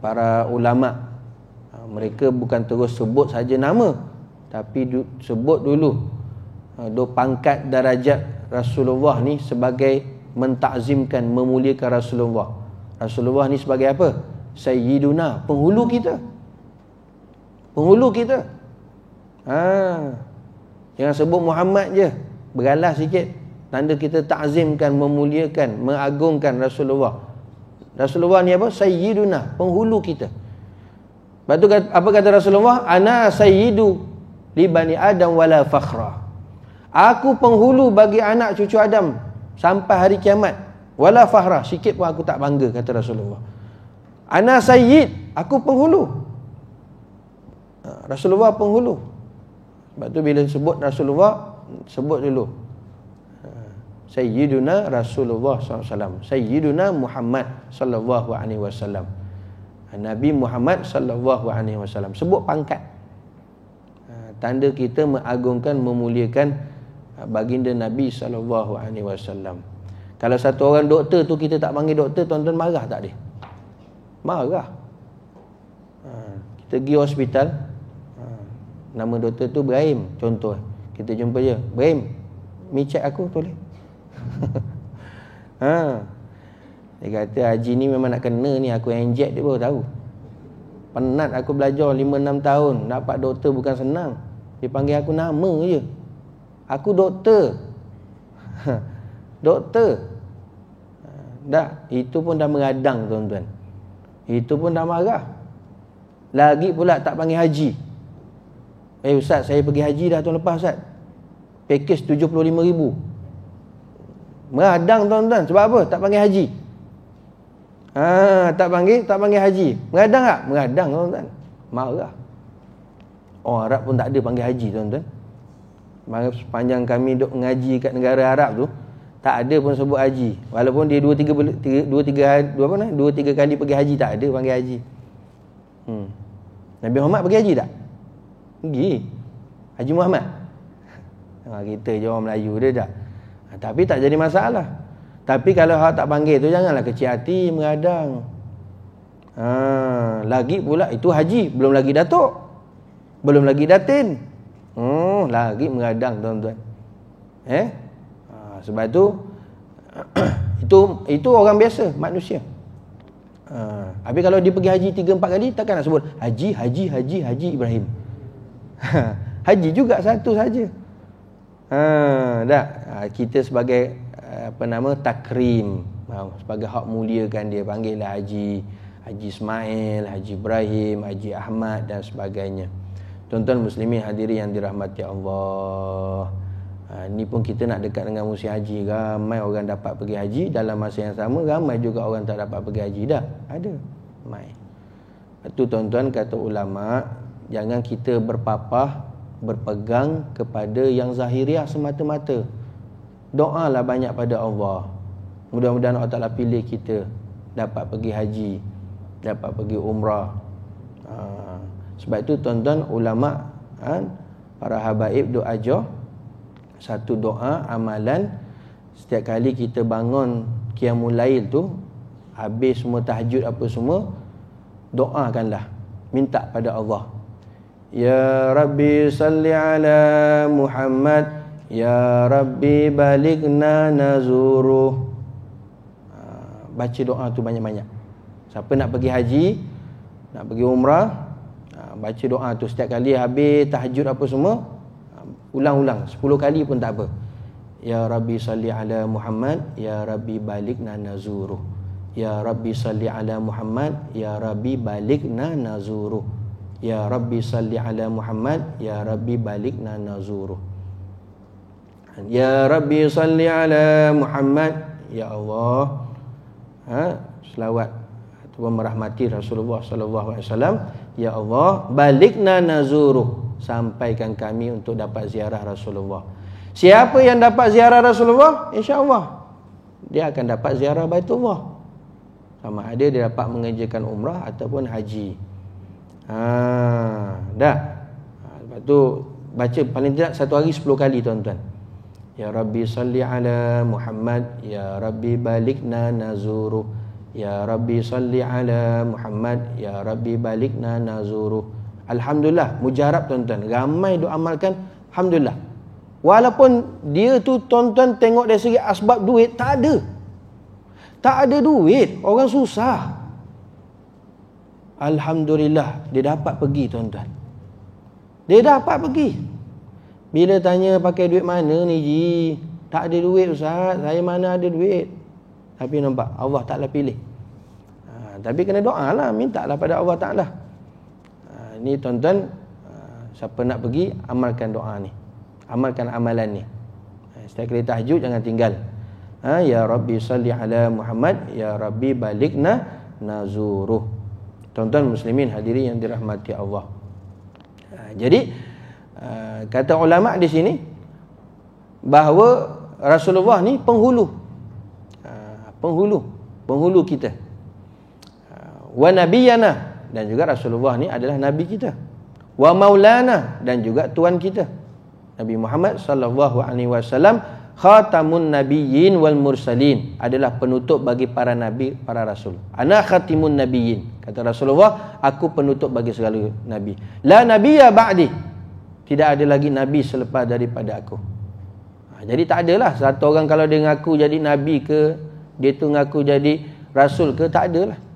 A: Para ulama' mereka bukan terus sebut saja nama, tapi sebut dulu pangkat darajat Rasulullah ni sebagai mentakzimkan, memuliakan Rasulullah. Rasulullah ni sebagai apa? Sayyiduna, penghulu kita. Penghulu kita. Jangan sebut Muhammad je, beralas sikit. Tanda kita takzimkan, memuliakan, mengagungkan Rasulullah. Rasulullah ni apa? Sayyiduna, penghulu kita. Lepas tu apa kata Rasulullah? Ana sayyidu li bani Adam wala fakhra. Aku penghulu bagi anak cucu Adam sampai hari kiamat. Wala fakhra, sikit pun aku tak bangga, kata Rasulullah. Ana sayyid, aku penghulu. Rasulullah penghulu. Sebab tu bila sebut Rasulullah, sebut dulu Sayyiduna Rasulullah SAW, Sayyiduna Muhammad sallallahu alaihi wasallam, Nabi Muhammad sallallahu alaihi wasallam. Sebut pangkat. Tanda kita mengagungkan, memuliakan baginda Nabi sallallahu alaihi wasallam. Kalau satu orang doktor tu kita tak panggil doktor, tuan-tuan marah tak dia? Marah. Kita pergi hospital, nama doktor tu Ibrahim, contoh. Kita jumpa je, Ibrahim, mi check aku boleh? Dia kata haji ni memang nak kena ni, aku inject dia baru tahu. Penat aku belajar 5-6 tahun, dapat doktor bukan senang. Dia panggil aku nama je. Aku doktor. Doktor. Dah, itu pun dah meradang tuan-tuan. Itu pun dah marah. Lagi pula tak panggil haji. Ustaz, saya pergi haji dah tahun lepas Ustaz. Pakej 75,000. Meradang tuan-tuan. Sebab apa? Tak panggil haji. Tak panggil haji. Meradang tak? Meradang tuan-tuan. Marah. Orang Arab pun tak ada panggil haji tuan-tuan. Sepanjang kami duk ngaji kat negara Arab tu, tak ada pun sebut haji. Walaupun dia 2-3 kali pergi haji, tak ada panggil haji. Nabi Muhammad pergi haji tak? Pergi. Haji Muhammad. Kita je orang Melayu dia tak. Tapi tak jadi masalah. Tapi kalau hak tak panggil tu, janganlah kecil hati, meradang. Lagi pula itu haji, belum lagi datuk, belum lagi datin. Lagi mengadang tuan-tuan. Sebab itu orang biasa, manusia. Habis kalau dia pergi haji 3-4 kali, takkan nak sebut Haji Ibrahim. Haji juga satu saja. Kita sebagai takrim, sebagai hak muliakan dia, panggillah Haji Ismail, Haji Ibrahim, Haji Ahmad dan sebagainya. Tuan-tuan muslimin hadirin yang dirahmati Allah. Ni pun kita nak dekat dengan musim haji. Ramai orang dapat pergi haji. Dalam masa yang sama, ramai juga orang tak dapat pergi haji. Dah ada ramai. Itu tuan-tuan, kata ulama, jangan kita berpegang kepada yang zahiriah semata-mata. Doalah banyak pada Allah. Mudah-mudahan Allah Ta'ala pilih kita dapat pergi haji, dapat pergi umrah. Sebab itu tuan-tuan ulama, para habaib doa ajar satu doa amalan setiap kali kita bangun qiyamul lail tu, habis semua tahajud apa semua, doakanlah, minta pada Allah, ya Rabbi salli ala Muhammad, ya Rabbi balighna nazuru. Baca doa tu banyak-banyak. Siapa nak pergi haji, nak pergi umrah, baca doa tu setiap kali habis tahajud apa semua, ulang-ulang 10 kali pun tak apa. Ya Rabbi salli ala Muhammad, ya Rabbi balighna nazuru. Ya Rabbi salli ala Muhammad, ya Rabbi balighna nazuru. Ya Rabbi salli ala Muhammad, ya Rabbi balighna nazuru. Ya Rabbi salli ala Muhammad, ya Allah, selawat ataupun merahmati Rasulullah sallallahu alaihi wasallam. Ya Allah, balighna nazuru, sampaikan kami untuk dapat ziarah Rasulullah. Siapa yang dapat ziarah Rasulullah, insya-Allah dia akan dapat ziarah Baitullah. Sama ada dia dapat mengerjakan umrah ataupun haji. Lepas tu baca paling tidak satu hari 10 kali tuan-tuan. Ya Rabbi salli ala Muhammad, ya Rabbi balighna nazuru. Ya Rabbi salli ala Muhammad, ya Rabbi balighna nazuru. Alhamdulillah, mujarab tuan-tuan. Ramai duk amalkan, alhamdulillah. Walaupun dia tu tuan-tuan tengok dari segi asbab duit, tak ada. Tak ada duit, orang susah. Alhamdulillah, dia dapat pergi tuan-tuan. Dia dapat pergi. Bila tanya pakai duit mana ni Ji? Tak ada duit Ustaz, saya mana ada duit. Tapi nampak, Allah Ta'ala pilih. Tapi kena doa lah, minta lah pada Allah Ta'ala. Ni tuan-tuan, siapa nak pergi, amalkan doa ni, amalkan amalan ni. Setiap kali tahajud jangan tinggal. Ya Rabbi salli ala Muhammad, ya Rabbi balighna nazuruh. Tuan-tuan muslimin hadirin yang dirahmati Allah. Jadi kata ulama di sini bahawa Rasulullah ni penghulu kita. Wa nabiyana, dan juga Rasulullah ni adalah nabi kita. Wa maulana, dan juga tuan kita. Nabi Muhammad sallallahu alaihi wasallam khatamun nabiyyin wal mursalin, adalah penutup bagi para nabi, para rasul. Ana khatimun nabiyyin, kata Rasulullah, aku penutup bagi segala nabi. La nabiyya ba'di, tidak ada lagi nabi selepas daripada aku. Jadi tak adalah satu orang kalau dia ngaku jadi nabi ke, dia tu ngaku jadi rasul ke, tak adalah.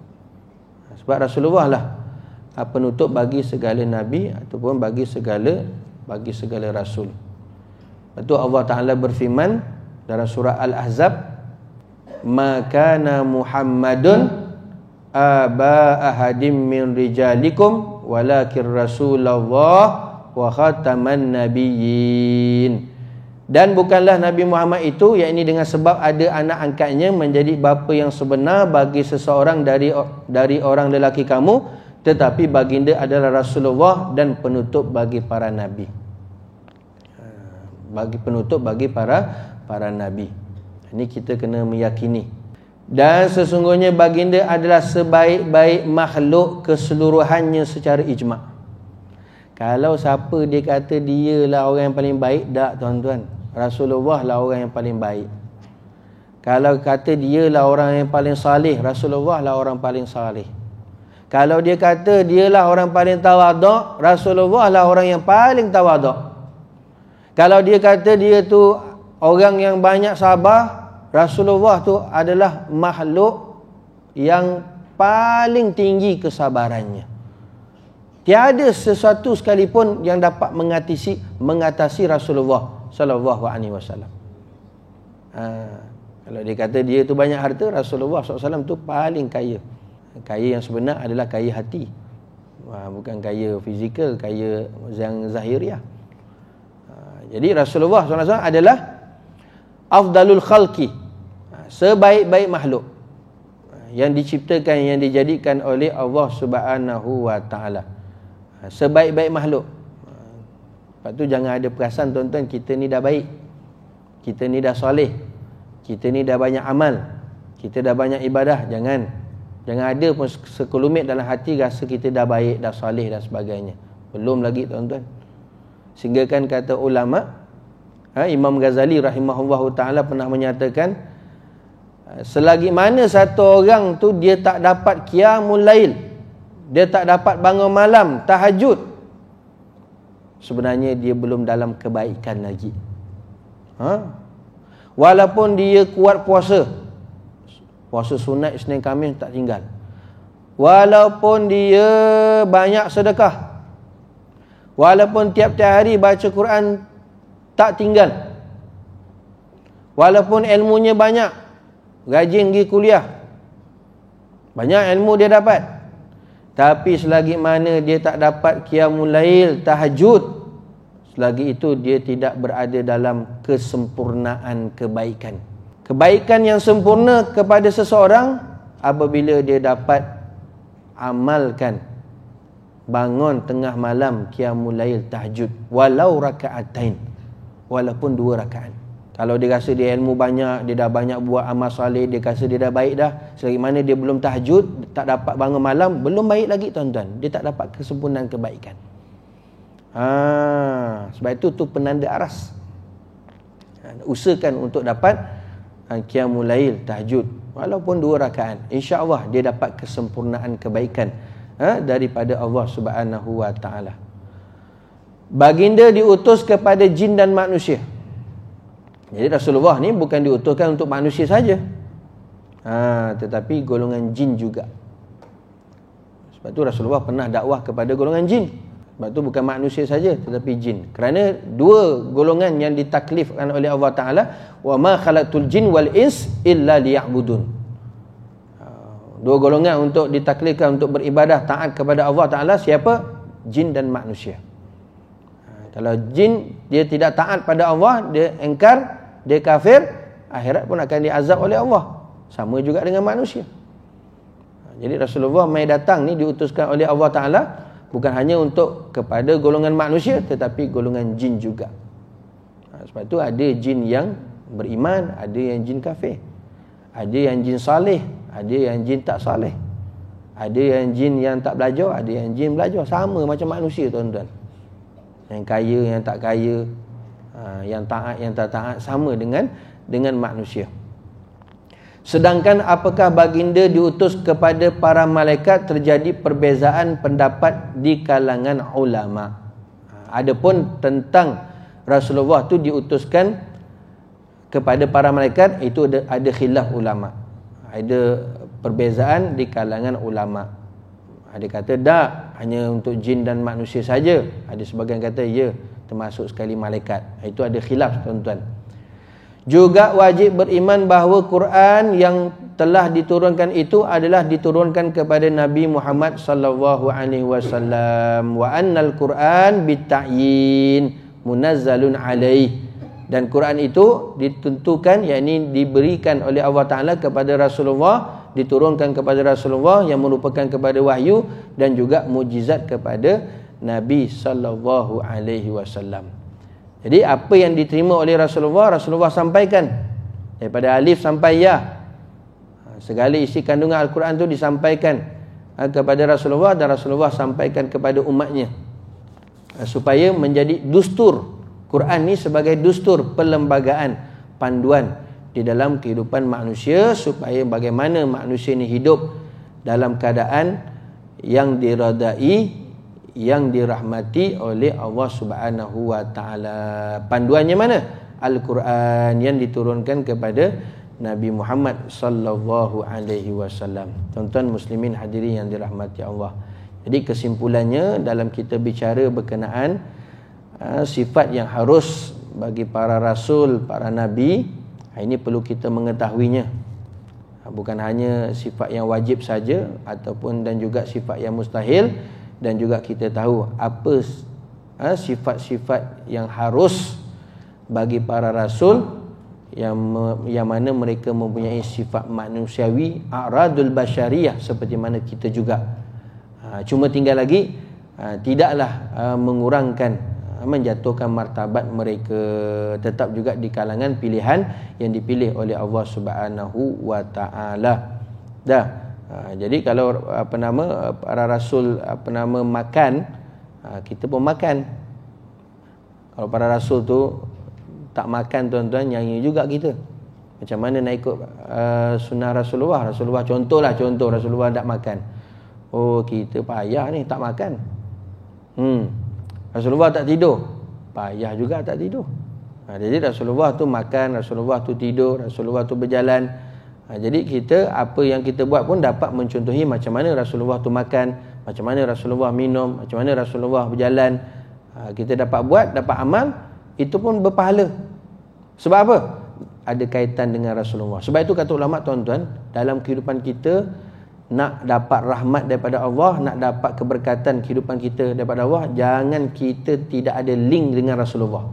A: Sebab Rasulullah lah penutup bagi segala nabi ataupun bagi segala rasul. Betul Allah Ta'ala berfirman dalam surah Al-Ahzab, ma kana Muhammadun aba ahadim min rijalikum walakin Rasulullah wa khataman nabiyyin. Dan bukanlah Nabi Muhammad itu, yakni dengan sebab ada anak angkatnya, menjadi bapa yang sebenar bagi seseorang dari orang lelaki kamu, tetapi baginda adalah Rasulullah dan penutup bagi para nabi. Penutup bagi para nabi. Ini kita kena meyakini. Dan sesungguhnya baginda adalah sebaik-baik makhluk keseluruhannya secara ijma'. Kalau siapa dia kata dia lah orang yang paling baik, tak tuan-tuan, Rasulullah lah orang yang paling baik. Kalau kata dia lah orang yang paling salih, Rasulullah lah orang paling salih. Kalau dia kata dia lah orang paling tawaduk, Rasulullah lah orang yang paling tawaduk. Kalau dia kata dia tu orang yang banyak sabar, Rasulullah tu adalah makhluk yang paling tinggi kesabarannya. Tiada sesuatu sekalipun yang dapat mengatasi Rasulullah sallallahu alaihi wasallam. Kalau dia kata dia tu banyak harta, Rasulullah SAW tu paling kaya. Kaya yang sebenar adalah kaya hati, bukan kaya fizikal, kaya yang zahiriah. Jadi Rasulullah SAW adalah afdalul khalqi, sebaik-baik makhluk yang diciptakan, yang dijadikan oleh Allah Subhanahu wa taala. Sebaik-baik makhluk. Lepas tu jangan ada perasan tuan-tuan kita ni dah baik, kita ni dah soleh, kita ni dah banyak amal, kita dah banyak ibadah. Jangan ada pun sekelumit dalam hati rasa kita dah baik, dah soleh dan sebagainya. Belum lagi tuan-tuan. Sehingga kan kata ulama, Imam Ghazali rahimahullahu ta'ala pernah menyatakan, selagi mana satu orang tu dia tak dapat qiyamul lail, dia tak dapat bangun malam, tahajud, sebenarnya dia belum dalam kebaikan lagi. Walaupun dia kuat puasa sunat Isnin Khamis tak tinggal, walaupun dia banyak sedekah, walaupun tiap-tiap hari baca Quran tak tinggal, walaupun ilmunya banyak, rajin pergi kuliah, banyak ilmu dia dapat, tapi selagi mana dia tak dapat qiyamul lail, tahajud, selagi itu dia tidak berada dalam kesempurnaan kebaikan. Kebaikan yang sempurna kepada seseorang apabila dia dapat amalkan bangun tengah malam qiyamul lail, tahajud, walau raka'atain, walaupun 2 rakaat. Kalau dia rasa dia ilmu banyak, dia dah banyak buat amal soleh, dia rasa dia dah baik dah, selagi mana dia belum tahajud, tak dapat bangun malam, belum baik lagi tuan-tuan. Dia tak dapat kesempurnaan kebaikan. Sebab itu tu penanda aras. Usahakan untuk dapat qiyamul lail, tahajud, walaupun 2 rakaat. InsyaAllah dia dapat kesempurnaan kebaikan daripada Allah Subhanahu wa ta'ala. Baginda diutus kepada jin dan manusia. Jadi Rasulullah ni bukan diutuskan untuk manusia saja, tetapi golongan jin juga. Sebab tu Rasulullah pernah dakwah kepada golongan jin. Sebab tu bukan manusia saja tetapi jin. Kerana 2 golongan yang ditaklifkan oleh Allah Ta'ala, wa ma khalaqtul jin wal ins illa liya'budun. 2 golongan untuk ditaklifkan untuk beribadah taat kepada Allah Ta'ala. Siapa? Jin dan manusia. Kalau jin dia tidak taat pada Allah, dia engkar, dia kafir, akhirat pun akan diazab oleh Allah. Sama juga dengan manusia. Jadi Rasulullah mai datang ni diutuskan oleh Allah Ta'ala bukan hanya untuk kepada golongan manusia tetapi golongan jin juga. Sebab tu ada jin yang beriman, ada yang jin kafir, ada yang jin saleh, ada yang jin tak saleh, ada yang jin yang tak belajar, ada yang jin belajar. Sama macam manusia tuan-tuan. Yang kaya, yang tak kaya, yang taat, yang tak taat, sama dengan manusia. Sedangkan apakah baginda diutus kepada para malaikat, terjadi perbezaan pendapat di kalangan ulama. Adapun tentang Rasulullah tu diutuskan kepada para malaikat, itu ada khilaf ulama. Ada perbezaan di kalangan ulama. Ada kata tak, hanya untuk jin dan manusia saja. Ada sebagian kata ya, termasuk sekali malaikat. Itu ada khilaf tuan-tuan. Juga wajib beriman bahawa Quran yang telah diturunkan itu adalah diturunkan kepada Nabi Muhammad sallallahu alaihi wasallam, wa annal Quran bita'yin munazzalun alaih. Dan Quran itu ditentukan, yakni diberikan oleh Allah Ta'ala kepada Rasulullah, diturunkan kepada Rasulullah yang merupakan kepada wahyu dan juga mujizat kepada Nabi sallallahu alaihi wasallam. Jadi apa yang diterima oleh Rasulullah, Rasulullah sampaikan daripada alif sampai ya. Segala isi kandungan Al-Quran itu disampaikan kepada Rasulullah dan Rasulullah sampaikan kepada umatnya, supaya menjadi dustur. Quran ni sebagai dustur, perlembagaan, panduan di dalam kehidupan manusia, supaya bagaimana manusia ni hidup dalam keadaan yang diredai, yang dirahmati oleh Allah Subhanahu wa taala. Panduannya mana? Al-Quran yang diturunkan kepada Nabi Muhammad sallallahu alaihi wasallam. Tuan-tuan muslimin hadirin yang dirahmati Allah. Jadi kesimpulannya dalam kita bicara berkenaan sifat yang harus bagi para rasul, para nabi, ini perlu kita mengetahuinya. Bukan hanya sifat yang wajib saja ataupun dan juga sifat yang mustahil, dan juga kita tahu apa sifat-sifat yang harus bagi para rasul yang mana mereka mempunyai sifat manusiawi, a'radul basyariyah, seperti mana kita juga. Cuma tinggal lagi tidaklah mengurangkan, menjatuhkan martabat mereka, tetap juga di kalangan pilihan yang dipilih oleh Allah Subhanahu wa taala. Jadi kalau para rasul makan, kita pun makan. Kalau para rasul tu tak makan, tuan-tuan, nyanyi juga kita. Macam mana nak ikut sunnah Rasulullah? Contoh Rasulullah tak makan. Oh, kita payah ni tak makan. Rasulullah tak tidur, payah juga tak tidur. Jadi Rasulullah tu makan, Rasulullah tu tidur, Rasulullah tu berjalan. Jadi kita, apa yang kita buat pun dapat mencontohi macam mana Rasulullah tu makan, macam mana Rasulullah minum, macam mana Rasulullah berjalan. Kita dapat buat, dapat amal, itu pun berpahala. Sebab apa? Ada kaitan dengan Rasulullah. Sebab itu kata ulama, tuan-tuan, dalam kehidupan kita nak dapat rahmat daripada Allah, nak dapat keberkatan kehidupan kita daripada Allah, jangan kita tidak ada link dengan Rasulullah.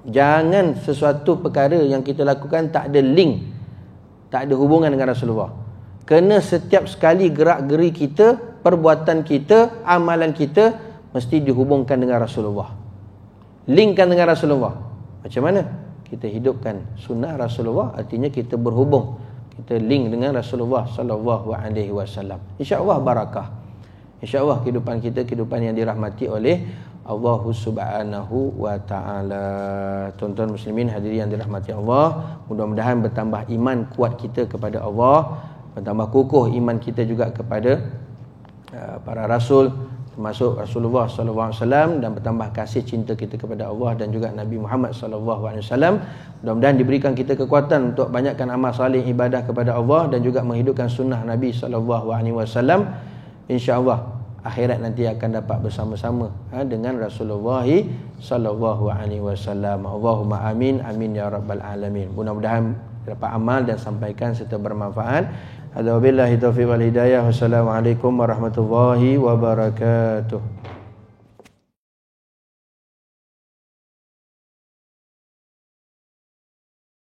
A: Jangan sesuatu perkara yang kita lakukan tak ada link, tak ada hubungan dengan Rasulullah. Kena setiap sekali gerak-geri kita, perbuatan kita, amalan kita mesti dihubungkan dengan Rasulullah. Linkkan dengan Rasulullah. Macam mana? Kita hidupkan sunnah Rasulullah, artinya kita berhubung, kita link dengan Rasulullah sallallahu alaihi wasallam. Insya-Allah barakah. Insya-Allah kehidupan kita kehidupan yang dirahmati oleh Allah Subhanahu wa taala. Tuan-tuan muslimin hadirin yang dirahmati Allah, mudah-mudahan bertambah iman kuat kita kepada Allah, bertambah kukuh iman kita juga kepada para rasul, termasuk Rasulullah sallallahu alaihi wasallam, dan bertambah kasih cinta kita kepada Allah dan juga Nabi Muhammad sallallahu alaihi wasallam. Mudah-mudahan diberikan kita kekuatan untuk banyakkan amal saleh, ibadah kepada Allah, dan juga menghidupkan sunnah Nabi sallallahu alaihi wasallam. Insya-Allah akhirat nanti akan dapat bersama-sama dengan Rasulullah sallallahu alaihi wasallam. Allahumma amin, amin ya rabbal alamin. Mudah-mudahan dapat amal dan sampaikan serta bermanfaat. Wabillahi taufiq wal hidayah. Wassalamualaikum warahmatullahi wabarakatuh.